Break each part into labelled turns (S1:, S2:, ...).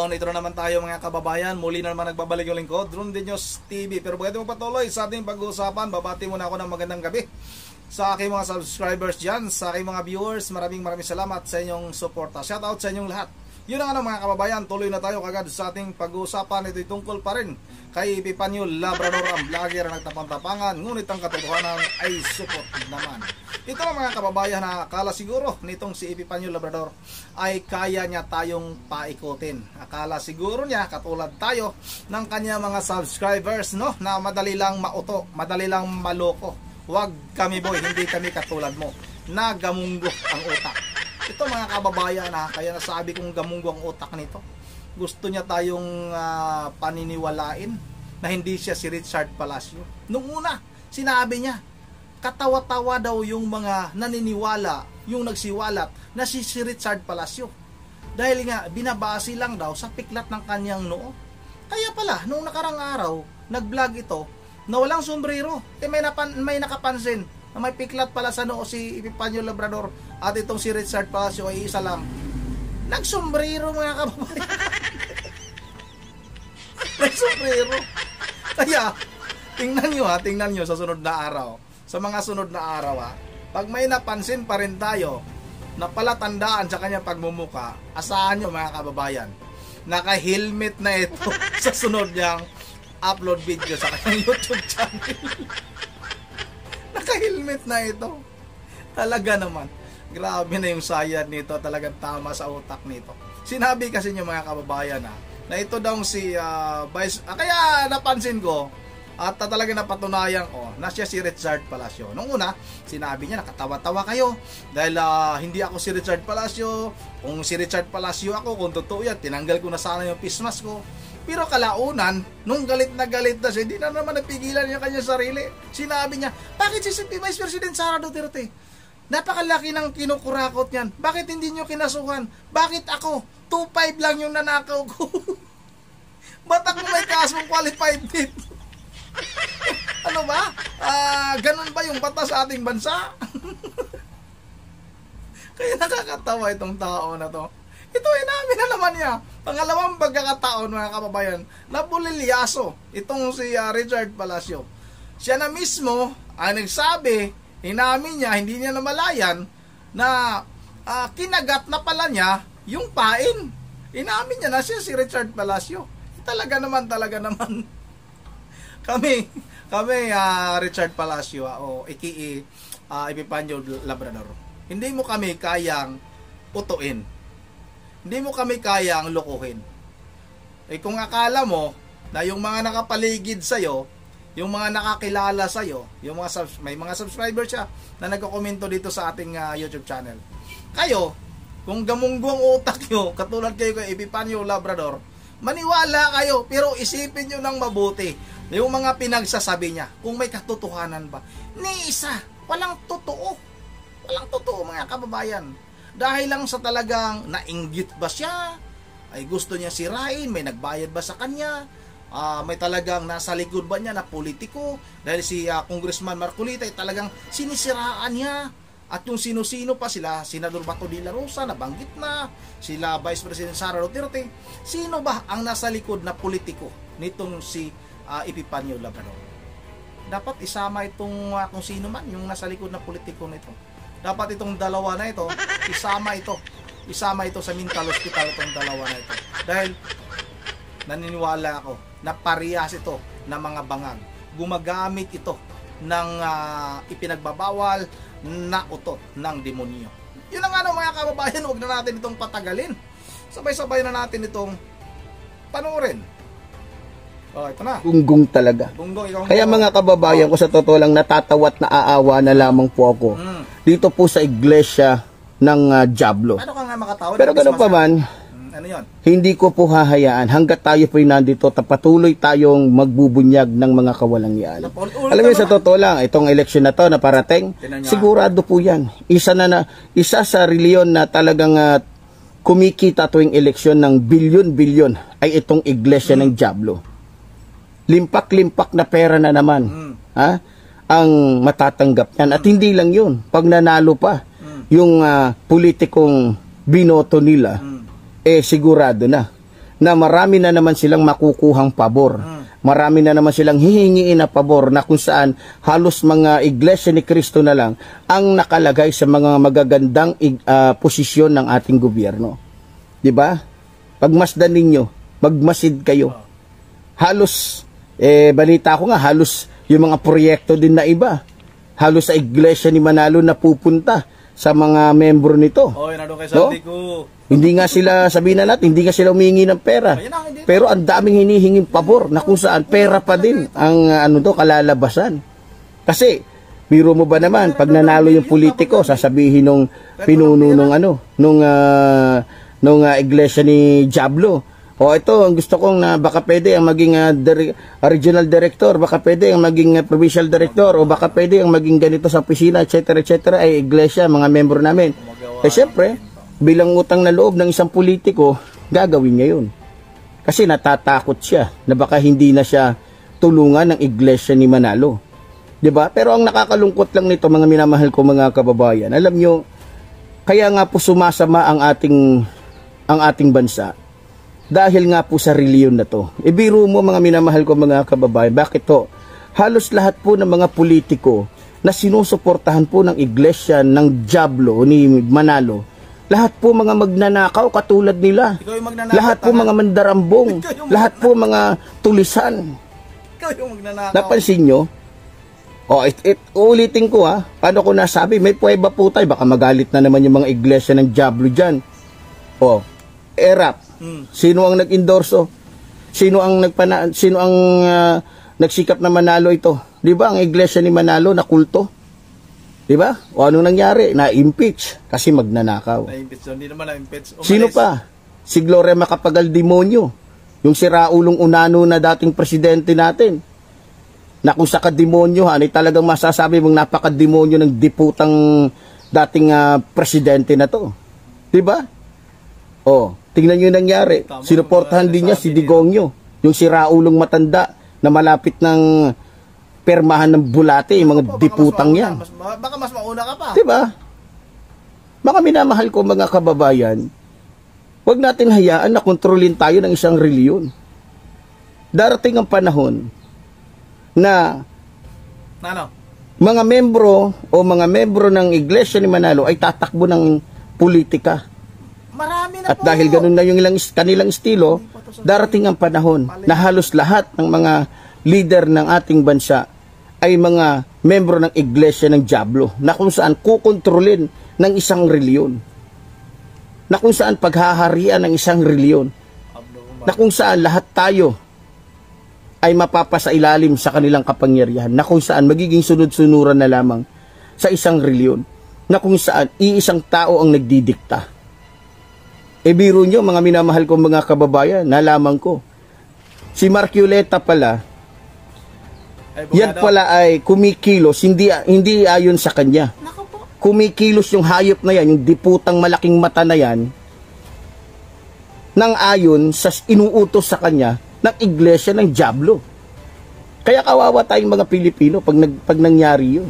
S1: Ayun, ito na naman tayo mga kababayan. Muli na naman nagbabalik yung lingkod, Ron De Dios TV. Pero bago patuloy sa ating pag-uusapan, babati muna ako ng magandang gabi sa aking mga subscribers dyan, sa aking mga viewers. Maraming salamat sa inyong suporta. Shoutout sa inyong lahat. Yun na nga mga kababayan, tuloy na tayo kagad sa ating pag-uusapan. Ito'y tungkol pa rin kay Epifanio Labrador, ang vlogger na nagtapang-tapangan, ngunit ang katotohanan ay support naman. Ito na mga kababayan, na akala siguro nitong si Epifanio Labrador ay kaya niya tayong paikutin. Akala siguro niya katulad tayo ng kanya mga subscribers, no, na madali lang mauto, madali lang maloko. Huwag kami boy, hindi kami katulad mo na gamunggo ang utak. Ito mga kababayan, kaya nasabi kong gamunggo ang utak nito. Gusto niya tayong paniniwalain na hindi siya si Richard Palacio. Nung una, sinabi niya, katawa-tawa daw yung mga naniniwala, yung nagsiwalat na si Richard Palacio. Dahil nga, binabase lang daw sa piklat ng kanyang noo. Kaya pala, nung nakarang araw, nag-vlog ito, na walang sombrero. May nakapansin na may piklat pala sa noo si Epifanio Labrador at itong si Richard Palacio ay isa lang. Nagsombrero mga kababayan. Nagsombrero. Kaya, tingnan nyo sa sunod na araw. Sa mga sunod na araw, pag may napansin pa rin tayo na palatandaan sa kanya pagmumuka, asahan nyo mga kababayan, naka-helmet na ito sa sunod niyang upload video sa kanyang YouTube channel. Naka-helmet na ito. Talaga naman. Grabe na yung sayad nito. Talagang tama sa utak nito. Sinabi kasi nyo mga kababayan na ito daw si Vice. Kaya napansin ko at talaga napatunayan ko na siya si Richard Palacio. Nung una, sinabi niya nakatawa-tawa kayo dahil hindi ako si Richard Palacio. Kung si Richard Palacio ako, kung totoo yan, tinanggal ko na sana yung face mask ko. Pero kalaunan, nung galit na siya, hindi na naman napigilan niya kanyang sarili. Sinabi niya, bakit si Vice President Sara Duterte? Napakalaki ng kinukurakot niyan. Bakit hindi niyo kinasuhan? Bakit ako? 2.5 lang yung nanakaw ko. Ba't ako may kasong qualified dito? Ano ba? Ganun ba yung batas sa ating bansa? Kaya nakakatawa itong tao na to. Ito ay namin na naman niya. Pangalawang pagkakataon mga kababayan, napulilyaso itong si Richard Palacio. Siya na mismo ang nagsabi, inamin niya, hindi niya namalayan na kinagat na pala niya yung pain. Inamin niya na siya si Richard Palacio. Talaga naman kami Richard Palacio o Epifanio Labrador. Hindi mo kami kayang utuin. Hindi mo kami kayang lokohin. Kung akala mo na yung mga nakapaligid sa'yo, yung mga nakakilala sa'yo, yung may mga subscribers siya na nagko-komento dito sa ating YouTube channel. Kayo, kung gamunggo ang utak nyo, katulad kayo kay Epifanio Labrador, maniwala kayo, pero isipin nyo ng mabuti yung mga pinagsasabi niya, kung may katotohanan ba. Ni isa, walang totoo. Walang totoo mga kababayan. Dahil lang sa talagang nainggit ba siya, ay gusto niya sirain, may nagbayad ba sa kanya, may talagang nasa likod ba niya na politiko, dahil si Congressman Marcolita ay talagang sinisiraan niya, at yung sino-sino pa sila, Senador Bato de la Rosa, nabanggit na, sila Vice President Sara Duterte, sino ba ang nasa likod na politiko nitong si Epifanio Labrador? Dapat isama itong kung sino man yung nasa likod na politiko nito. Dapat itong dalawa na ito, isama ito sa mental hospital, itong dalawa na ito. Dahil naniniwala ako na parehas ito ng mga bangag. Gumagamit ito ng ipinagbabawal na utot ng demonyo. Yun na nga mga kababayan, huwag na natin itong patagalin. Sabay-sabay na natin itong panoorin. Ito na. Gunggong talaga. Kaya mga kababayan ko, sa totoo lang natatawat na aawa na lamang po ako dito po sa iglesia ng Diablo. Ano ka nga makatawad? Pero ganun pa man, ano yun? Hindi ko po hahayaan hanggat tayo po nandito, patuloy tayong magbubunyag ng mga kawalangyaan. Alam mo, sa totoo lang, itong eleksyon na to na parating, sigurado po yan. Isa sa reliyon na talagang kumikita tuwing eleksyon ng bilyon-bilyon ay itong iglesia ng Diablo. Limpak-limpak na pera na naman ang matatanggap yan. At hindi lang yun, pag nanalo pa yung politikong binoto nila, sigurado na
S2: na marami na naman silang makukuhang pabor. Marami na naman silang hihingiin na pabor na kung saan halos mga iglesia ni Kristo na lang ang nakalagay sa mga magagandang posisyon ng ating gobyerno. 'Di ba? Pagmasdan ninyo, magmasid kayo. Halos balita ko nga halos yung mga proyekto din na iba. Halos sa iglesia ni Manalo na pupunta sa mga membro nito.
S1: Oy, nandun kay Sandy ko.
S2: Hindi nga sila, sabihin na natin, hindi nga sila humingi ng pera. Pero ang daming hinihinging pabor na kung saan pera pa din ang kalalabasan. Kasi, biro mo ba naman, pag nanalo yung politiko, sasabihin nung pinuno nung iglesia ni Diablo, ito, ang gusto kong na baka pwede ang maging regional director, baka pwede ang maging provincial director, o baka pwede ang maging ganito sa opisina, etc. ay iglesia, mga membro namin. Siyempre, bilang utang na loob ng isang politiko, gagawin niya yun. Kasi natatakot siya na baka hindi na siya tulungan ng iglesia ni Manalo. 'Di ba? Pero ang nakakalungkot lang nito, mga minamahal ko mga kababayan, alam nyo, kaya nga po sumasama ang ating bansa. Dahil nga po sa reliyon na to. Biro mo mga minamahal ko mga kababayan, bakit to? Halos lahat po ng mga politiko na sinusuportahan po ng iglesia ng Diablo ni Manalo, lahat po mga magnanakaw katulad nila. Lahat po mga mandarambong. Lahat po mga tulisan.
S1: Ikaw yung magnanakaw.
S2: Napansin nyo? Ulitin ko paano ko nasabi? May pweba po tayo. Baka magalit na naman yung mga iglesia ng Diablo dyan. ERAP. Sino ang nag-endorso? Sino ang nagsikap na Manalo ito? 'Di ba ang iglesia ni Manalo na kulto? 'Di ba? O anong nangyari? Na-impeach kasi magnanakaw.
S1: Na-impeach, hindi naman na-impeach.
S2: Sino pa? Si Gloria Macapagal Demonyo, yung si Raulong Unano na dating presidente natin. Na kung sa kademonyo ay talagang masasabi mong napakademonyo ng diputang dating presidente na to. 'Di ba? Tingnan nyo yung nangyari. Sinuportahan din niya si Digongyo. Yung si Raulong matanda na malapit ng permahan ng bulate, yung mga diputang yan.
S1: Baka mas mauna ka pa.
S2: Diba? Mga minamahal ko mga kababayan, huwag natin hayaan na kontrolin tayo ng isang reliyon. Darating ang panahon na mga membro ng Iglesia ni Manalo ay tatakbo ng politika.
S1: Marami na
S2: at po. Dahil ganun na yung kanilang estilo, darating ang panahon na halos lahat ng mga leader ng ating bansa ay mga membro ng iglesia ng Diablo, na kung saan kukontrolin ng isang reliyon, na kung saan paghaharian ng isang reliyon, na kung saan lahat tayo ay mapapasailalim sa kanilang kapangyarihan, na kung saan magiging sunod-sunuran na lamang sa isang reliyon, na kung saan iisang tao ang nagdidikta. Biro nyo, mga minamahal kong mga kababayan, nalaman ko, si Marculeta pala, yan pala ay kumikilos, hindi ayon sa kanya. Kumikilos yung hayop na yan, yung diputang malaking mata na yan, nang ayon sa inuutos sa kanya ng iglesia ng Diablo. Kaya kawawa tayong mga Pilipino pag nangyari yun.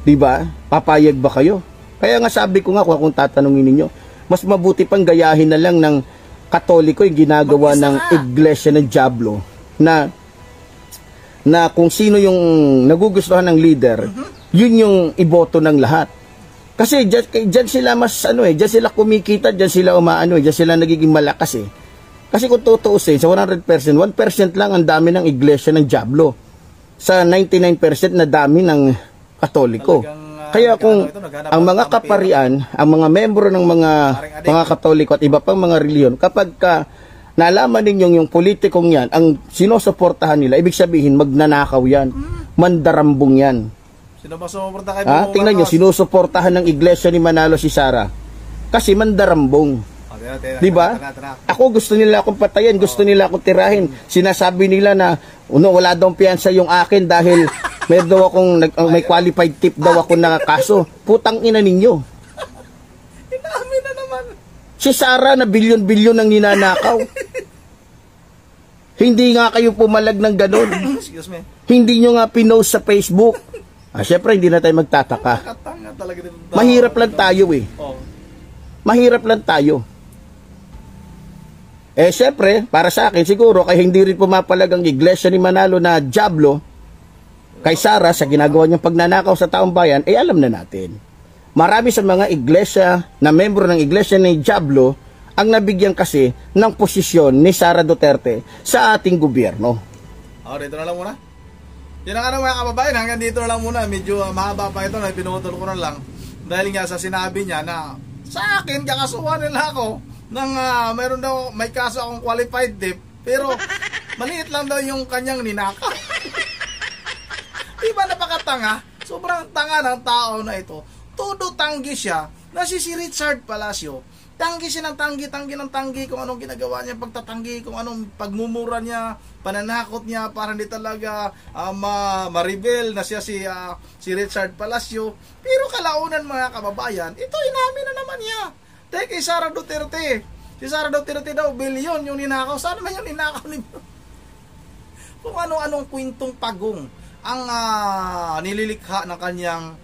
S2: Diba? Papayag ba kayo? Kaya nga sabi ko nga, kung tatanungin ninyo, mas mabuti pang gayahin na lang ng Katoliko yung ginagawa ng iglesia ng Diablo, na kung sino yung nagugustuhan ng leader, yun yung iboto ng lahat. Kasi dyan sila mas dyan sila kumikita, dyan sila dyan sila nagiging malakas Kasi kung tutuusin, sa 100%, 1% lang ang dami ng iglesia ng Diablo sa 99% na dami ng Katoliko. Kaya kung ang mga kaparian, ang mga membro ng mga Katoliko at iba pang mga reliyon, kapag nalaman ninyong yung politikong yan, ang sinusuportahan nila, ibig sabihin magnanakaw yan, mandarambong yan.
S1: Sino ba sumuporta kay
S2: tingnan nyo, sinusuportahan ng iglesia ni Manalo si Sara kasi mandarambong. Diba? Ako gusto nila akong patayin, gusto nila akong tirahin. Sinasabi nila na wala daw piyansa yung akin dahil may qualified tip daw ako na kaso. Putang ina ninyo.
S1: Inami na naman.
S2: Si Sara na bilyon-bilyon ang ninanakaw. Hindi nga kayo pumalag ng ganun.
S1: Excuse me.
S2: Hindi nyo nga pinost sa Facebook. Syempre hindi na tayo magtataka. Mahirap lang tayo Mahirap lang tayo. Syempre, para sa akin, siguro, kaya hindi rin pumapalag ang iglesia ni Manalo na Diablo, kay Sara, sa ginagawa niyang pagnanakaw sa taong bayan, alam na natin. Marami sa mga iglesia, na membro ng iglesia ni Diablo, ang nabigyan kasi ng posisyon ni Sara Duterte sa ating gobyerno.
S1: Dito na lang muna. Yan ang mga kababayan, hanggang dito na lang muna. Medyo mahaba pa ito, na pinutol ko na lang. Dahil nga sa sinabi niya na, sa akin, kakasuhan nila ako ng mayroon daw, may kaso akong qualified debt, pero maliit lang daw yung kanyang ninakaw. Diba napakatanga? Sobrang tanga ng tao na ito. Todo tanggi siya na si Richard Palacio. Tanggi siya ng tanggi kung anong ginagawa niya, pagtatanggi, kung anong pagmumura niya, pananakot niya, para hindi talaga ma-reveal na siya si Richard Palacio. Pero kalaunan mga kababayan, ito inamin na naman niya. Dahil kay Sara Duterte. Si Sara Duterte daw, bilyon yung ninakaw. Saan naman yung ninakaw ninyo? Kung ano-anong kwentong pagong ang nililikha ng kanyang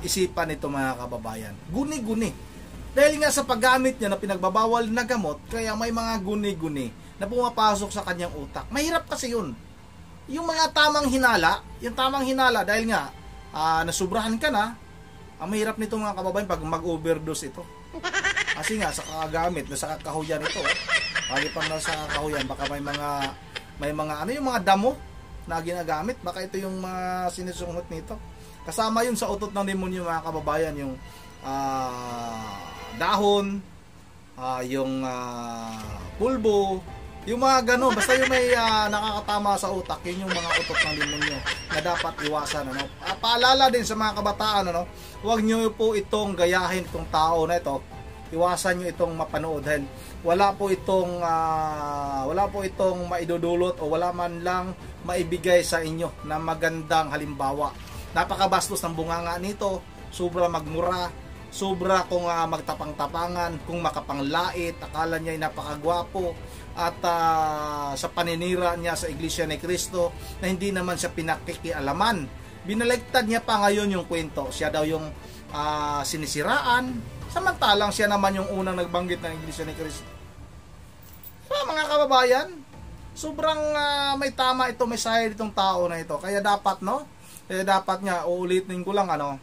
S1: isipan nito mga kababayan. Guni-guni. Dahil nga sa paggamit niya na pinagbabawal na gamot, kaya may mga guni-guni na pumapasok sa kanyang utak. Mahirap kasi yun. Yung mga tamang hinala, dahil nga nasubrahan ka na, ang mahirap nito mga kababayan pag mag-overdose ito. Kasi nga sa kakagamit, sa kakahuyan ito, lagi pang nasa kakahuyan, baka may mga ano yung mga damo na ginagamit, baka ito yung mga sinusungot nito. Kasama yun sa utot ng demonyo mga kababayan, yung dahon, yung pulbo, yung mga gano'n, basta yung may nakakatama sa utak, yun yung mga utot ng demonyo na dapat iwasan. Ano? Paalala din sa mga kabataan, ano? Huwag nyo po itong gayahin itong tao na ito. Iwasan nyo itong mapanood dahil wala po itong maidudulot o wala man lang maibigay sa inyo na magandang halimbawa. Napakabastos ng bunganga nito, sobra magmura, sobra kung magtapang-tapangan, kung makapanglait, akala niya ay napakagwapo, at sa paninira niya sa Iglesia ni Cristo na hindi naman siya pinakikialaman. Binaligtad niya pa ngayon yung kwento. Siya daw yung sinisiraan, samantalang siya naman yung unang nagbanggit ng Iglesia ni Cristo. So, mga kababayan, sobrang may tama ito, may side itong tao na ito. Kaya dapat, no? Kaya dapat nga, uulitin ko lang, ano,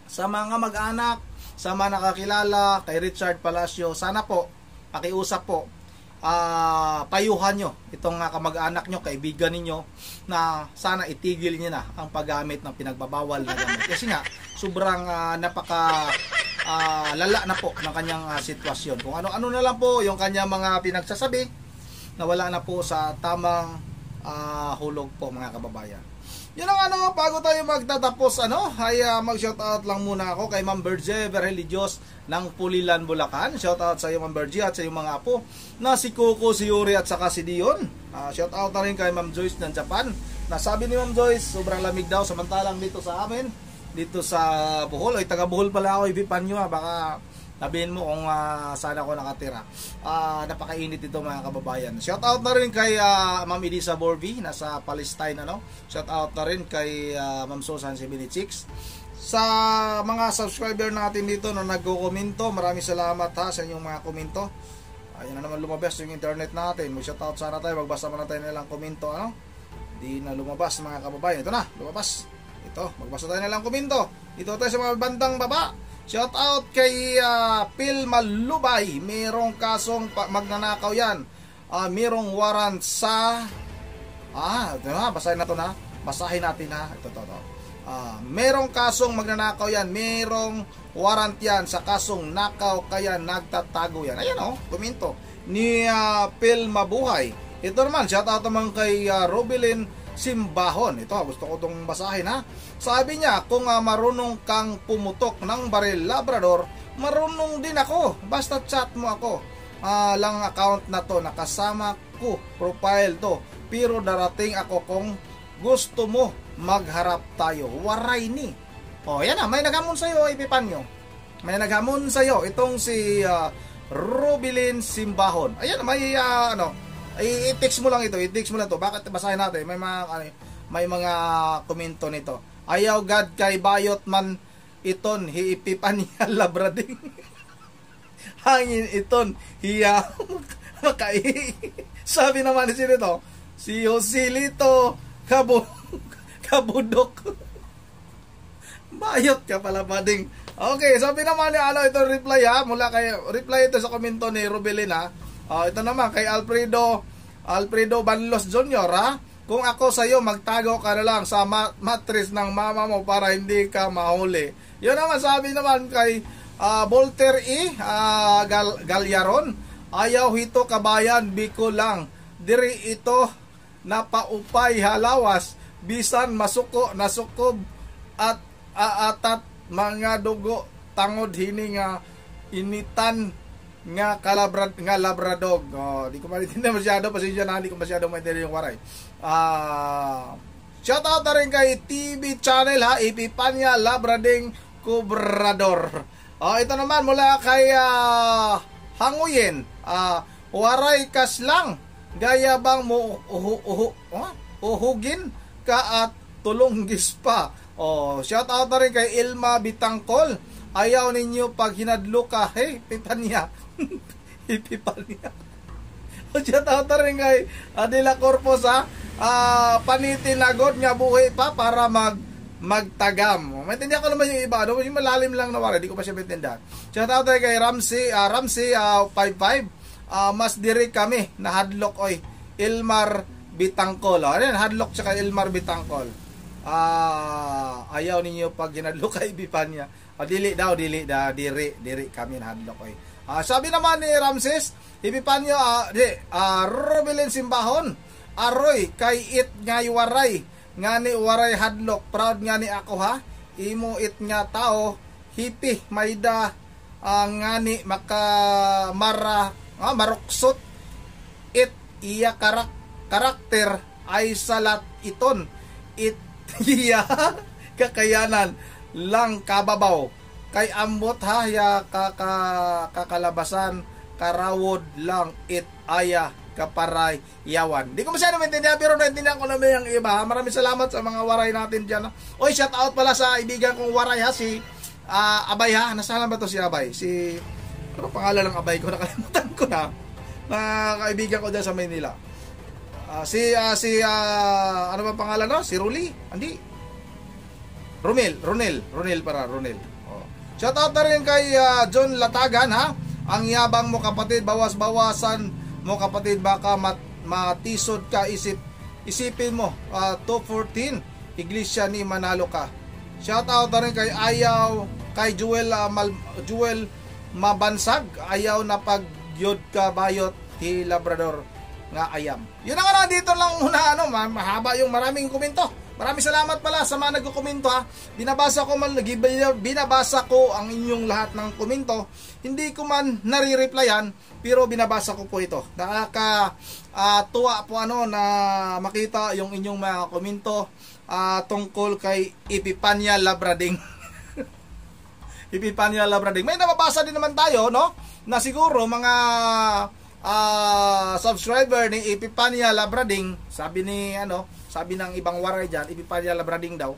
S1: sa mga mag-anak, sa mga nakakilala kay Richard Palacio, sana po, pakiusap po, payuhan nyo itong kamag-anak nyo, kaibigan ninyo, na sana itigil nyo na ang paggamit ng pinagbabawal na gamot. Kasi nga, sobrang lala na po ng kanyang sitwasyon. Kung ano-ano na lang po yung kanyang mga pinagsasabi, na wala na po sa tamang hulog po mga kababayan. Yun ang bago tayo magtatapos, ay mag-shoutout lang muna ako kay Ma'am Berge Verhelidios ng Pulilan, Bulacan. Shoutout sa iyo Ma'am Berge at sa iyong mga apo na si Coco, si Yuri at saka si Dion. Shoutout na rin kay Ma'am Joyce ng Japan. Nasabi ni Ma'am Joyce, sobrang lamig daw, samantalang dito sa amin, dito sa Bohol, ay taga Bohol pala ako, ibipan nyo baka sabihin mo kung saan ako nakatira. Napakainit ito mga kababayan. Shout out na rin kay Ma'am Elisa Borby, nasa Palestine. Shout out na rin kay Ma'am Susan 76. Sa mga subscriber natin dito na nagko-komento, maraming salamat sa inyong mga komento. Ayun na naman lumabas yung internet natin. Mag-shout out sana tayo, magbasa muna tayo nilang komento. Di na lumabas mga kababayan. Ito na, lumabas. Ito, magbasa tayo nilang komento. Ito tayo sa mga bandang baba. Shout out kay Phil Malubay. Merong kasong magnanakaw yan. Merong warrant sa ito na, basahin na to na. Basahin natin ha. Ito. Merong kasong magnanakaw yan. Merong warrant yan sa kasong nakaw, kaya nagtatago yan. Ayan komento ni Phil Mabuhay. Ito naman, shout out naman kay Robilin Simbahon. Ito, gusto ko itong basahin ha. Sabi niya, kung marunong kang pumutok ng baril Labrador, marunong din ako. Basta chat mo ako. Lang account na to, nakasama ko, profile to. Pero darating ako kung gusto mo, magharap tayo. Waray ni. Yan may naghamon sa'yo, Epipanyo. May naghamon sa'yo. Itong si Robilin Simbahon. Ayan, may i-text mo lang ito, i-text mo lang to. Bakit basahin natin? May mga komento nito. Ayaw God kay bayot man iton hiipipan niya labrading. Hangin iton hiya Sabi naman ni sino si Joselito Kabudok. Bayot ka pala, bading. Okay, sabi naman ni ito reply mula kay reply ito sa komento ni Rubelina. Ito naman kay Alfredo Banlos Jr. Kung ako sa iyo, magtago ka na lang sa mattress ng mama mo para hindi ka mahuli. Yun naman sabi naman kay Volter Galyaron. Ayaw hito kabayan, biko lang. Diri ito napaupay halawas. Bisan masuko, nasukob at atat mga dugo tangod hini nga initan nga labradog. Di ko maintindihan masyado, pasensya na, hindi ko masyado maintindihan yung waray. Shout out na rin kay TV channel Ipipanya Labrading Cobrador. Ito naman mula kay Hanguyen. Waray kas lang, gaya bang mo uhugin ka at tulunggis pa. Shout out na rin kay Ilma Bitangkol. Ayaw ninyo pag hinadlo ka. Hey, Pipanya. Ipipanya. Shout out na rin kay Adela Corpus panitinagod nga buhay pa para magtagam. Maintindihan ko naman yung iba. Yung malalim lang na wala. Di ko pa siya maintindihan. Shout out na rin kay Ramsey 55. Mas diri kami na hadlok oy. Ilmar Bitangkol. Hadlok siya kay Ilmar Bitangkol. Ayaw ninyo pag ginadlo kay Ipipanya. Dili diri kami hadlok oy. Sabi naman ni Ramses, Ipipanya Robelin Simbahon, aroy kay it nga waray, nga ni waray hadlok, proud nga ni ako imo it nga tao, hipi mayda nga ni maruksot it iya karakter ay salat iton it iya kakayanan lang kababaw kay ambot ya kakalabasan karawod lang it aya kaparay yawan. Di ko masyado maintindihan pero naintindihan ko naman yung iba. Maraming salamat sa mga waray natin dyan. Oy, shout out pala sa ibigan kong waray si Abay Nasaan ba to si Abay? Ano pangalan ng Abay ko? Nakalimutan ko na kaibigan ko dyan sa Maynila. Ano ba pangalan no? Si Ruli? Hindi. Ronel para Ronel. Shout out na rin kay John Latagan Ang yabang mo kapatid, bawas-bawasan mo kapatid, baka matisod ka, isipin mo 214 Iglesia ni Manalo ka. Shout out na rin kay Jewel Mabansag, ayaw na pagyod ka bayot ti Labrador nga ayam. Yun ang dito lang muna mahaba yung maraming komento. Maraming salamat pala sa mga nagko-komento Binabasa ko ang inyong lahat ng komento. Hindi ko man nare-replyan pero binabasa ko po ito. Nakakatuwa po na makita yung inyong mga komento tungkol kay Ipipanya Labrading. Ipipanya Labrading. May nababasa din naman tayo na siguro mga subscriber ni Ipipanya Labrading, sabi ng ibang waray dyan, Ipipanya Labrading daw,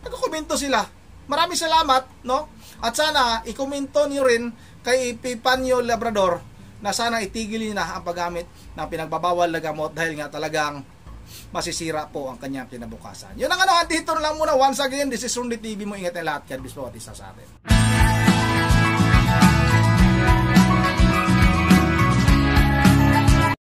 S1: nagko-komento sila. Maraming salamat, At sana i-komento niyo rin kay Ipipanya Labrador na sana itigil niyo na ang paggamit ng pinagbabawal na gamot dahil nga talagang masisira po ang kanyang kinabukasan. Yun ang dito lang muna. Once again, this is Rundi TV mo. Ingat na lahat. God bless po at isa sa atin.